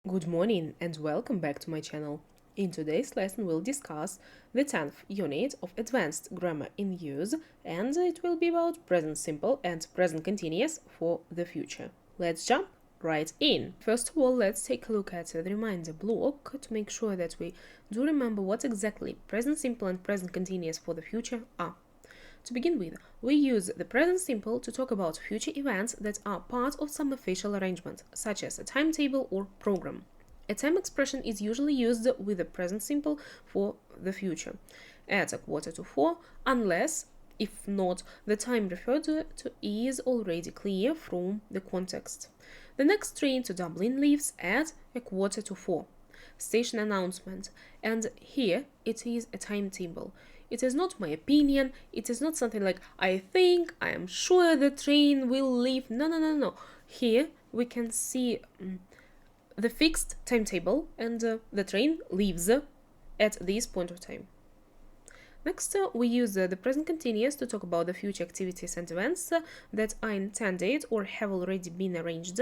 Good morning and welcome back to my channel. In today's lesson we'll discuss the 10th unit of Advanced Grammar in Use, and it will be about present simple and present continuous for the future. Let's jump right in. First of all, let's take a look at the reminder block to make sure that we do remember what exactly present simple and present continuous for the future are. To begin with, we use the present simple to talk about future events that are part of some official arrangement, such as a timetable or program. A time expression is usually used with the present simple for the future at 3:45, unless, if not, the time referred to is already clear from the context. The next train to Dublin leaves at 3:45. Station announcement, and here it is a timetable. It is not my opinion, it is not something like I think, I am sure the train will leave. No. Here we can see the fixed timetable, and the train leaves at this point of time. Next, we use the present continuous to talk about the future activities and events that are intended or have already been arranged.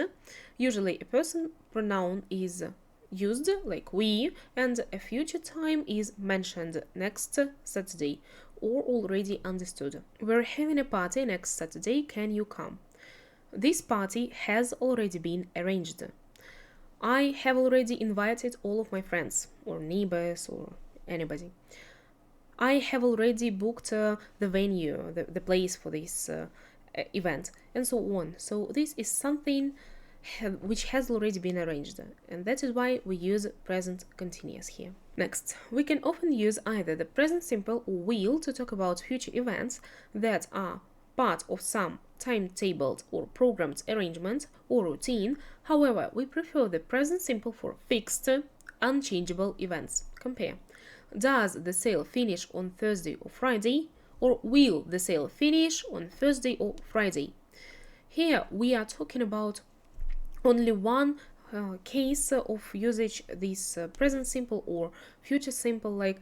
Usually a person pronoun is used, like we, and a future time is mentioned, next Saturday, or already understood. We're having a party next Saturday, can you come? This party has already been arranged. I have already invited all of my friends, or neighbors, or anybody. I have already booked the venue, the place for this event, and so on. So this is something which has already been arranged, and that is why we use present continuous here. Next, we can often use either the present simple or will to talk about future events that are part of some timetabled or programmed arrangement or routine. However, we prefer the present simple for fixed, unchangeable events. Compare. Does the sale finish on Thursday or Friday? Or will the sale finish on Thursday or Friday? Here we are talking about only one case of usage, this present simple or future simple, like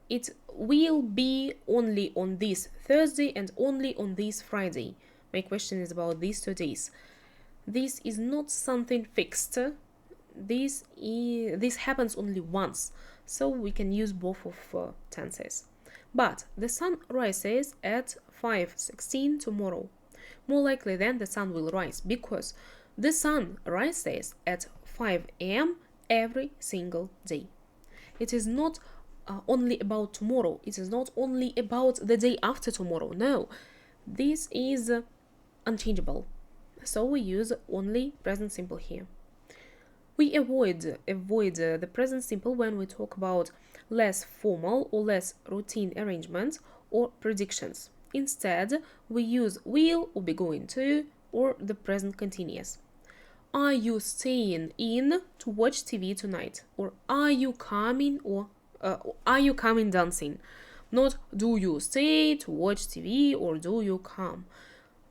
it will be only on this Thursday and only on this Friday. My question is about these 2 days. This is not something fixed. This happens only once, so we can use both of tenses. But the sun rises at 5:16 tomorrow. More likely than the sun will rise, because the sun rises at 5 a.m. every single day. It is not only about tomorrow. It is not only about the day after tomorrow. No, this is unchangeable. So we use only present simple here. We avoid the present simple when we talk about less formal or less routine arrangements or predictions. Instead, we use will or be going to or the present continuous. Are you staying in to watch TV tonight? Or are you coming dancing? Not do you stay to watch TV or do you come?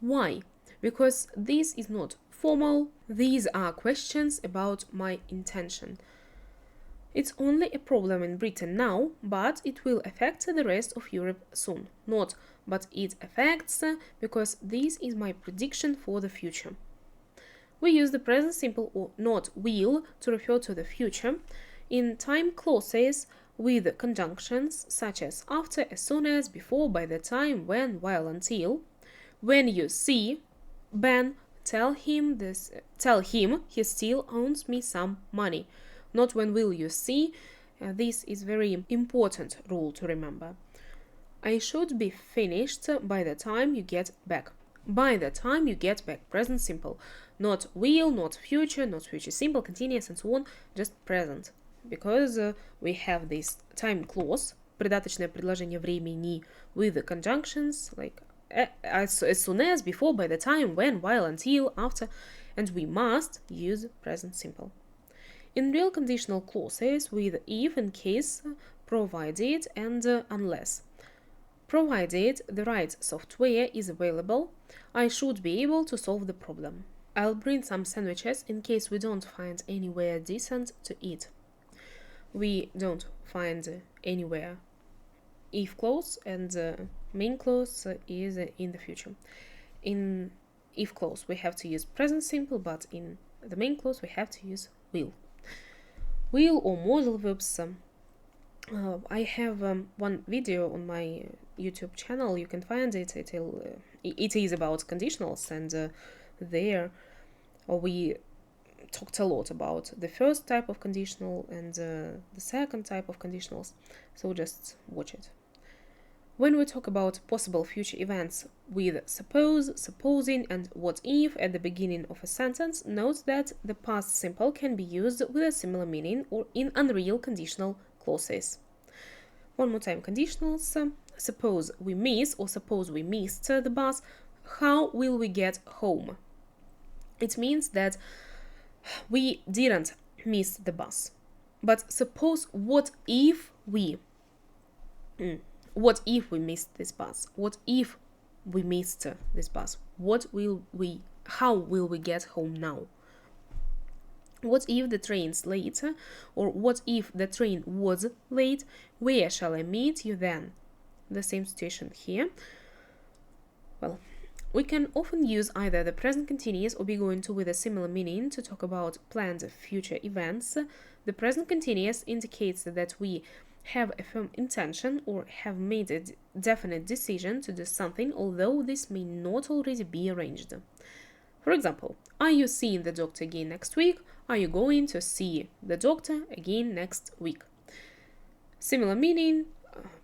Why? Because this is not formal. These are questions about my intention. It's only a problem in Britain now, but it will affect the rest of Europe soon. Not, but it affects, because this is my prediction for the future. We use the present simple or not will to refer to the future in time clauses with conjunctions such as after, as soon as, before, by the time, when, while, until. When you see Ben, tell him he still owes me some money. Not when will you see. This is very important rule to remember. I should be finished by the time you get back. By the time you get back, present simple. Not will, not future simple, continuous, and so on, just present. Because we have this time clause, придаточное предложение времени, with the conjunctions like as soon as, before, by the time, when, while, until, after, and we must use present simple. In real conditional clauses with if, in case, provided, and unless. Provided the right software is available, I should be able to solve the problem. I'll bring some sandwiches in case we don't find anywhere decent to eat. We don't find anywhere if clause, and main clause is in the future. In if clause we have to use present simple, but in the main clause we have to use will. will or modal verbs. I have one video on my YouTube channel. You can find it. It is about conditionals, and there we talked a lot about the first type of conditional and the second type of conditionals. So just watch it. When we talk about possible future events with suppose, supposing, and what if at the beginning of a sentence, note that the past simple can be used with a similar meaning or in unreal conditional clauses. One more time, conditionals. Suppose we miss or suppose we missed the bus. How will we get home? It means that we didn't miss the bus. But suppose what if we missed this bus? What if we missed this bus? How will we get home now? What if the train's late? Or what if the train was late? Where shall I meet you then? The same situation here. Well, we can often use either the present continuous or be going to with a similar meaning to talk about planned future events. The present continuous indicates that we have a firm intention or have made a definite decision to do something, although this may not already be arranged. For example, are you seeing the doctor again next week? Are you going to see the doctor again next week? Similar meaning,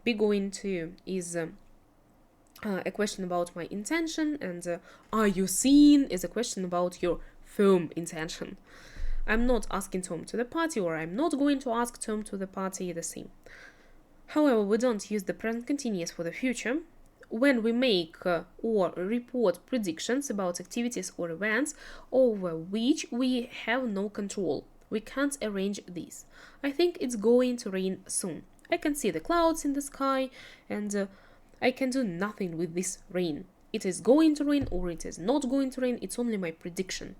be going to is a question about my intention, and are you seeing is a question about your firm intention. I'm not asking Tom to the party, or I'm not going to ask Tom to the party, the same. However, we don't use the present continuous for the future. When we make or report predictions about activities or events over which we have no control, we can't arrange this. I think it's going to rain soon. I can see the clouds in the sky, and I can do nothing with this rain. It is going to rain or it is not going to rain, it's only my prediction.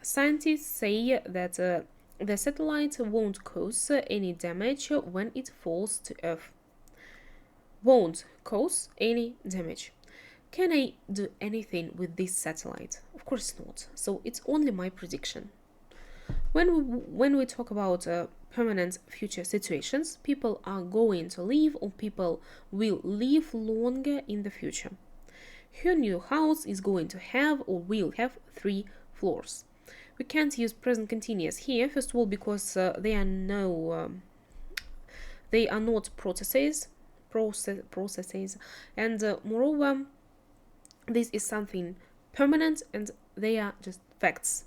Scientists say that the satellite won't cause any damage when it falls to Earth. Won't cause any damage. Can I do anything with this satellite? Of course not. So it's only my prediction. When we talk about permanent future situations, people are going to live or people will live longer in the future. Her new house is going to have or will have 3 floors. We can't use present continuous here, first of all, because they are not processes, and moreover, this is something permanent and they are just facts.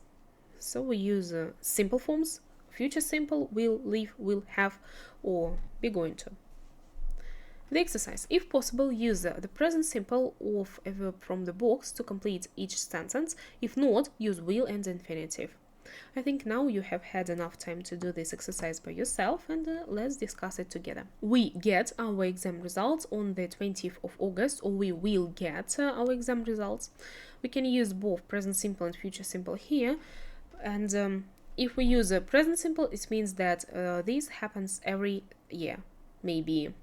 So we use simple forms, future simple, will, live, will, have, or be going to. The exercise. If possible, use the present simple of a verb from the box to complete each sentence. If not, use will and infinitive. I think now you have had enough time to do this exercise by yourself, and let's discuss it together. We get our exam results on the 20th of August, or we will get our exam results. We can use both present simple and future simple here, and if we use a present simple, it means that this happens every year, maybe.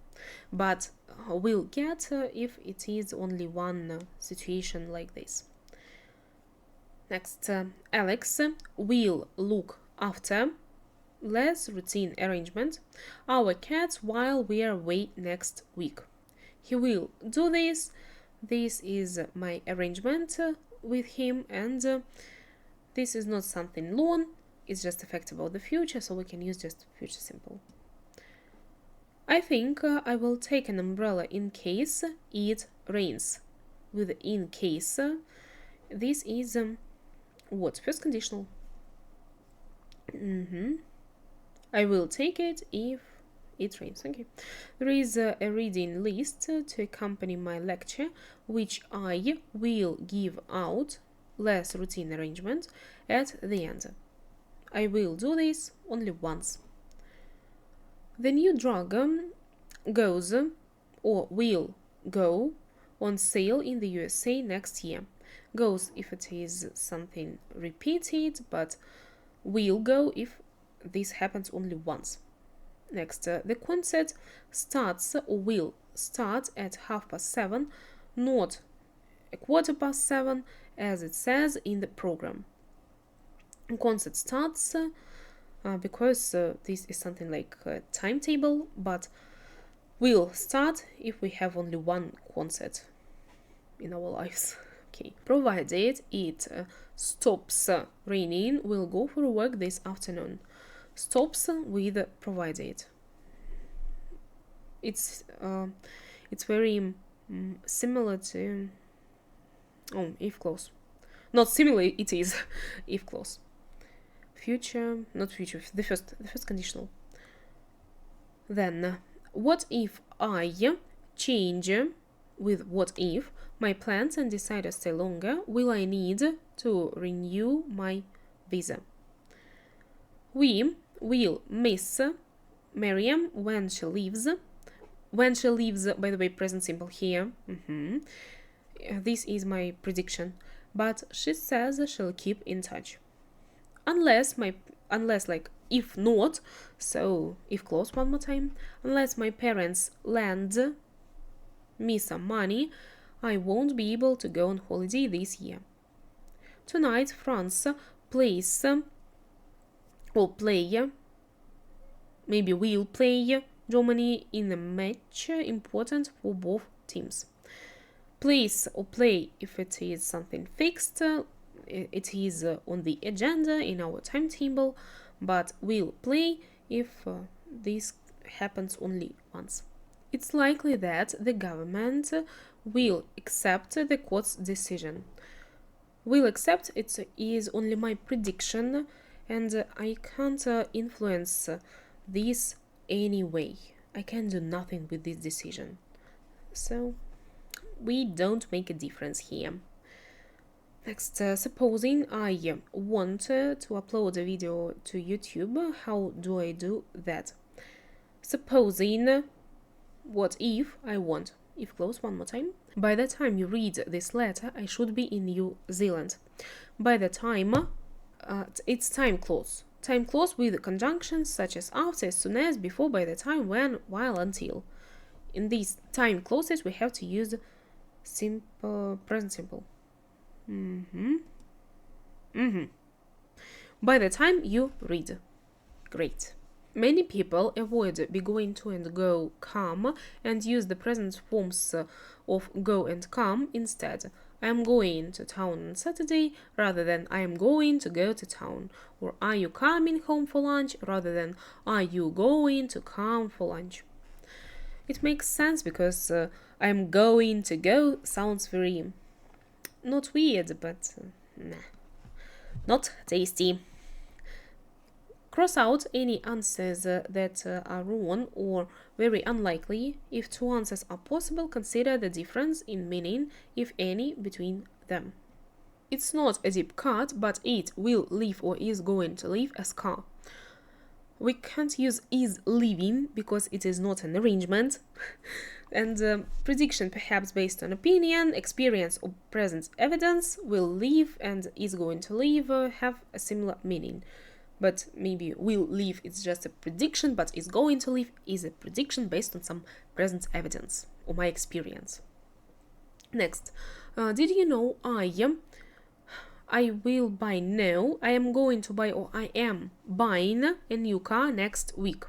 But we'll get if it is only one situation like this. Next, Alex will look after less routine arrangement our cats while we are away next week. He will do this. This is my arrangement with him, and this is not something long. It's just a fact about the future, so we can use just future simple. I think I will take an umbrella in case it rains. With in case, this is what? First conditional. I will take it if it rains. Okay. There is a reading list to accompany my lecture, which I will give out, less routine arrangement, at the end. I will do this only once. The new drug goes or will go on sale in the USA next year. Goes if it is something repeated, but will go if this happens only once. Next, the concert starts or will start at 7:30, not 7:15, as it says in the program. Concert starts because this is something like a timetable, but we'll start if we have only one concert in our lives. Okay, provided it stops raining, we'll go for work this afternoon. Stops with provided. It's very similar to if clause. Not similar, it is if clause. Future, not future, the first conditional. Then, what if I change with what if my plans and decide to stay longer? Will I need to renew my visa? We will miss Miriam when she leaves. When she leaves, by the way, present simple here. This is my prediction. But she says she'll keep in touch. Unless like if not, so if clause one more time. Unless my parents lend me some money, I won't be able to go on holiday this year. Tonight, France plays or play, maybe will play Germany in a match important for both teams. Plays or play if it is something fixed, it is on the agenda in our timetable, but will play if this happens only once. It's likely that the government will accept the court's decision. Will accept it is only my prediction, and I can't influence this anyway. I can do nothing with this decision. So we don't make a difference here. Next, supposing I want to upload a video to YouTube, how do I do that? Supposing, what if I want? If clause one more time. By the time you read this letter, I should be in New Zealand. By the time, it's time clause. Time clause with conjunctions such as after, as soon as, before, by the time, when, while, until. In these time clauses, we have to use present simple. By the time you read. Great. Many people avoid be going to and go come and use the present forms of go and come instead. I am going to town on Saturday rather than I am going to go to town. Or are you coming home for lunch rather than are you going to come for lunch. It makes sense because I am going to go sounds very not weird, but not tasty. Cross out any answers that are wrong or very unlikely. If two answers are possible, consider the difference in meaning, if any, between them. It's not a deep cut, but it will leave or is going to leave as car. We can't use is leaving because it is not an arrangement. And prediction, perhaps based on opinion, experience, or present evidence, will leave and is going to leave have a similar meaning. But maybe will leave is just a prediction, but is going to leave is a prediction based on some present evidence or my experience. Next, did you know I will buy no, I am going to buy or I am buying a new car next week.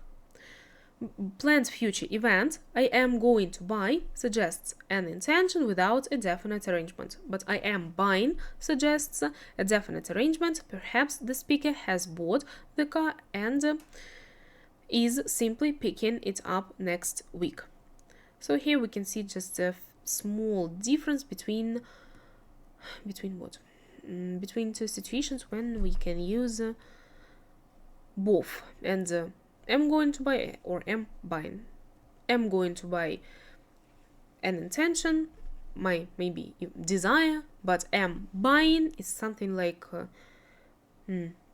Planned future event, I am going to buy, suggests an intention without a definite arrangement. But I am buying suggests a definite arrangement. Perhaps the speaker has bought the car and is simply picking it up next week. So here we can see just a small difference between what? Between two situations when we can use both. And am going to buy or am buying. Am going to buy an intention, my maybe desire, but am buying is something like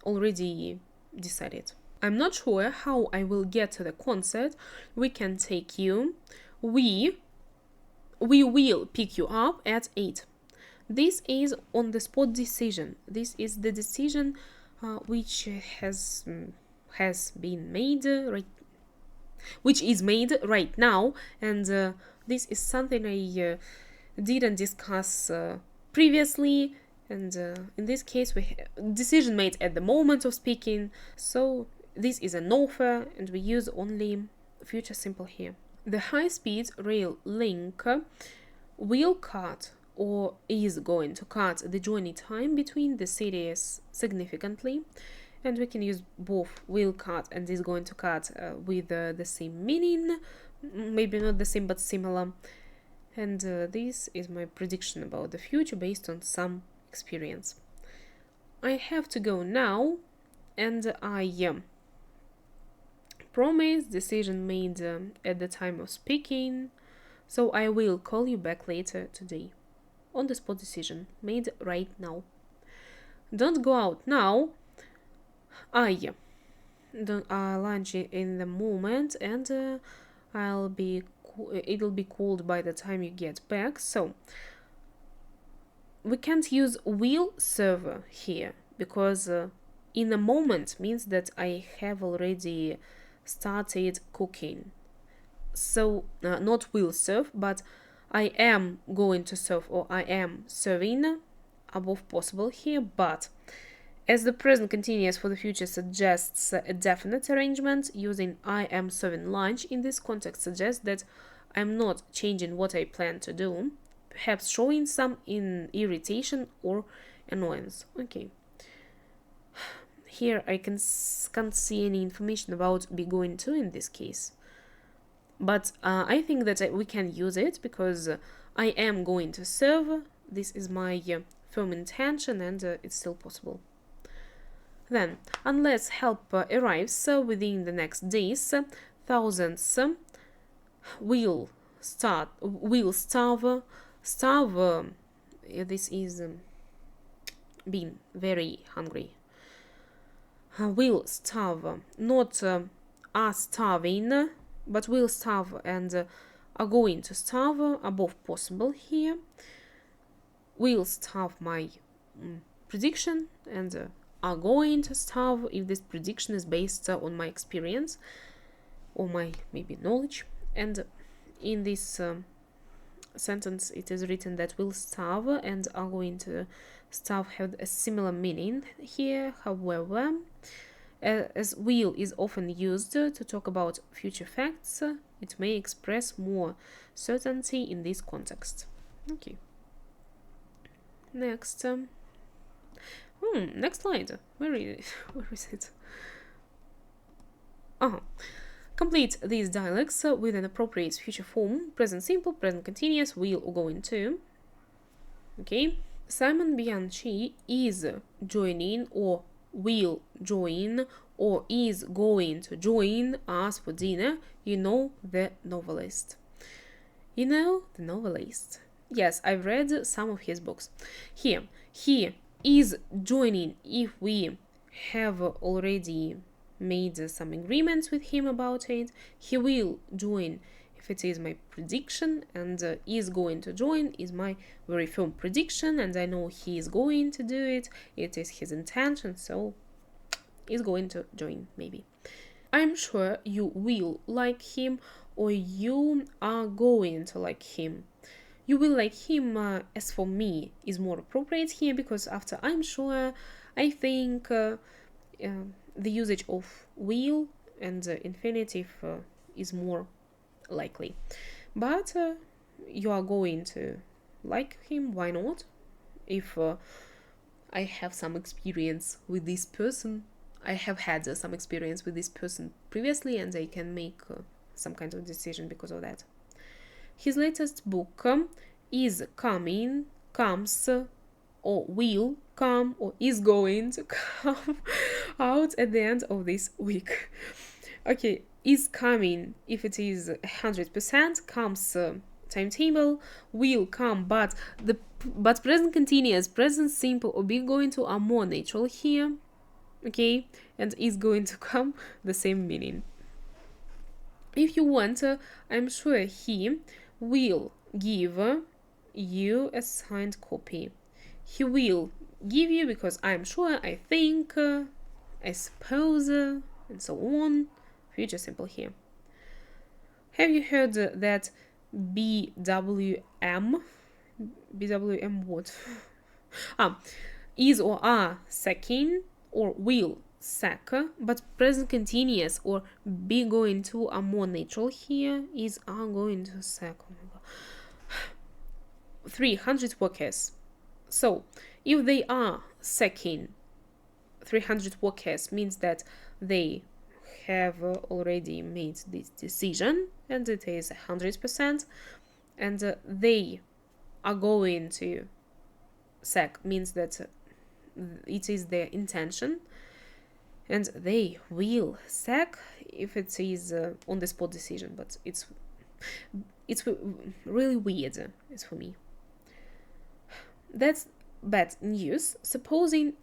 already decided. I'm not sure how I will get to the concert. We can take you. We will pick you up at 8. This is on the spot decision. This is the decision which has been made which is made right now, and this is something I didn't discuss previously, and in this case we decision made at the moment of speaking, so this is an offer, and we use only future simple here. The high-speed rail link will cut or is going to cut the journey time between the cities significantly, and we can use both will cut and is going to cut with the same meaning, maybe not the same but similar. And this is my prediction about the future based on some experience. I have to go now, and I promise decision made at the time of speaking, so I will call you back later today. On the spot decision made right now. Don't go out now. I don't lunch in the moment, and it'll be cold by the time you get back. So we can't use will serve here because in a moment means that I have already started cooking. So not will serve, but I am going to serve or I am serving are both possible here, but as the present continuous for the future suggests a definite arrangement, using I am serving lunch in this context suggests that I'm not changing what I plan to do, perhaps showing some irritation or annoyance. Okay. Here I can't see any information about be going to in this case. But I think that we can use it because I am going to serve. This is my firm intention, and it's still possible. Then, unless help arrives within the next days, thousands will starve. This is being very hungry. Will starve, not are starving, but will starve and are going to starve are both possible here. Will starve my prediction, and are going to starve if this prediction is based on my experience or my maybe knowledge. And in this sentence it is written that will starve and are going to starve have a similar meaning here. However, as will is often used to talk about future facts, it may express more certainty in this context. Okay. Next. Next slide. Where is it? Complete these dialects with an appropriate future form: present simple, present continuous, will or going to. Okay. Simon Bianchi is joining or will join or is going to join us for dinner. You know the novelist. You know the novelist. Yes, I've read some of his books. Here, he is joining if we have already made some agreements with him about it. He will join if it is my prediction, and is going to join is my very firm prediction, and I know he is going to do it. It is his intention, so is going to join maybe. I'm sure you will like him, or you are going to like him. You will like him, as for me, is more appropriate here because after I'm sure, I think the usage of will and infinitive is more likely. But you are going to like him, why not? If I have some experience with this person, I have had some experience with this person previously, and I can make some kind of decision because of that. His latest book is coming, comes, or will come, or is going to come out at the end of this week. Okay, is coming if it is 100%, comes timetable, will come, but present continuous, present simple, or be going to are more natural here. Okay, and is going to come the same meaning. If you want, I'm sure he will give you a signed copy. He will give you because I'm sure, I think, I suppose, and so on. Future simple here. Have you heard that BWM what? Is or are second or will sec, but present continuous or be going to are more natural here, is are going to sec. Oh my god. 300 workers. So if they are secking 300 workers, means that they have already made this decision and it is 100%, and they are going to sack means that it is their intention, and they will sack if it is on the spot decision, but it's really weird. It's for me. That's bad news. Supposing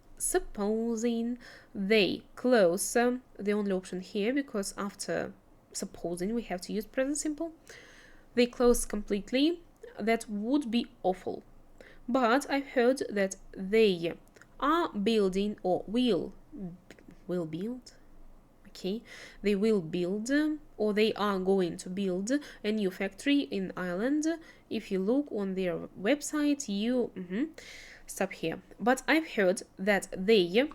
they close, the only option here, because after supposing we have to use present simple, they close completely, that would be awful. But I've heard that they are building or will build, okay, they will build or they are going to build a new factory in Ireland. If you look on their website, you stop here. But I've heard that they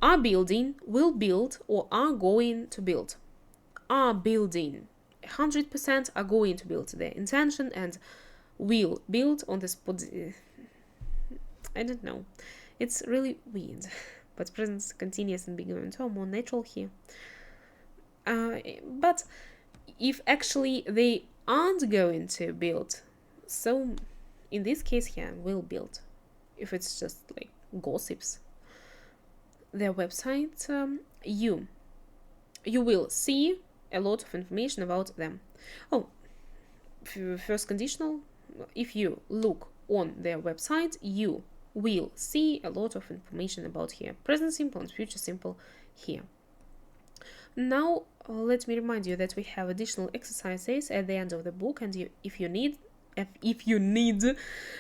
are building, will build, or are going to build. Are building 100%, are going to build, their intention, and will build on the spot. I don't know. It's really weird. But present continuous and being are more natural here. But if actually they aren't going to build, so in this here, yeah, will build. If it's just like gossips, their website, you will see a lot of information about them. Oh, first conditional, if you look on their website, you will see a lot of information about here. Present simple and future simple here. Now, let me remind you that we have additional exercises at the end of the book, and if you need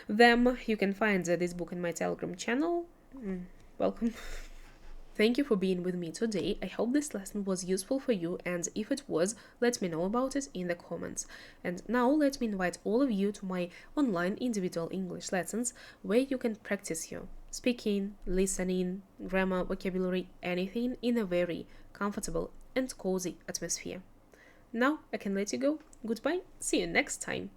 them, you can find this book in my Telegram channel. Welcome. Thank you for being with me today. I hope this lesson was useful for you, and if it was, let me know about it in the comments. And now let me invite all of you to my online individual English lessons, where you can practice your speaking, listening, grammar, vocabulary, anything in a very comfortable and cozy atmosphere. Now I can let you go. Goodbye. See you next time.